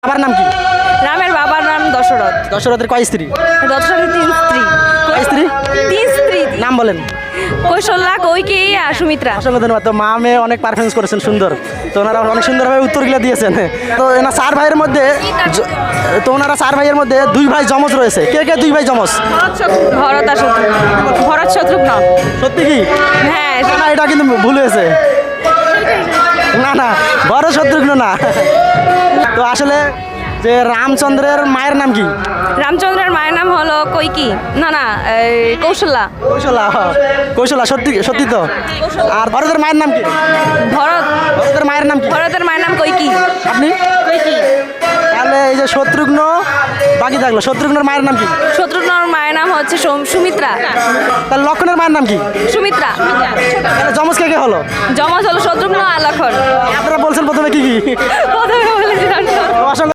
বাবার নাম কি? রামের বাবার নাম দশরথ। দশরথের কয় স্ত্রী? দশরথের 3 স্ত্রী। কয় স্ত্রী? 3 স্ত্রী। নাম বলেন। কৌশল্যা, কৈকেয়ী আর সুমিত্রা। অসংখ্য ধন্যবাদ। তো মা মেয়ে অনেক পারফরমেন্স করেছেন, সুন্দর। তো ওনারা অনেক সুন্দরভাবে উত্তরগুলো দিয়েছেন। তো এনার 4 ভাইয়ের মধ্যে তো ওনারা 4 ভাইয়ের মধ্যে 2 ভাই যমজ রয়েছে। কে কে 2 ভাই যমজ? ভরত আর শত্রুঘ্ন। ভরত শত্রুঘ্ন। সত্যি কি? হ্যাঁ। না, এটা কিন্তু ভুল হয়েছে। না না, বড় শত্রুঘ্ন না। তো আসলে যে রামচন্দ্রের মায়ের নাম কি? রামচন্দ্রের মায়ের নাম হলো কৈকেয়ী। না না, কৌশল্যা। কৌশলা। কৌশলা, সত্যি সত্যি তো। আর ভরতের মায়ের নাম কি? ভরত। ভরতের মায়ের নাম কি? ভরতের মায়ের নাম কৈকেয়ী। আপনি? কৈকেয়ী। তাহলে এই যে শত্রুঘ্ন বাকি থাকলো, শত্রুঘ্নের মায়ের নাম কি? শত্রুঘ্নর মায়ের নাম হচ্ছে সুমিত্রা। তাহলে লক্ষণের মায়ের নাম কি? সুমিত্রা। তাহলে যমজ কে কে হলো? যমজ হলো শত্রুঘ্ন আর লক্ষণ। আপনারা বলছেন প্রথমে কি কি? প্রথমে বলেছিলাম। অসংখ্য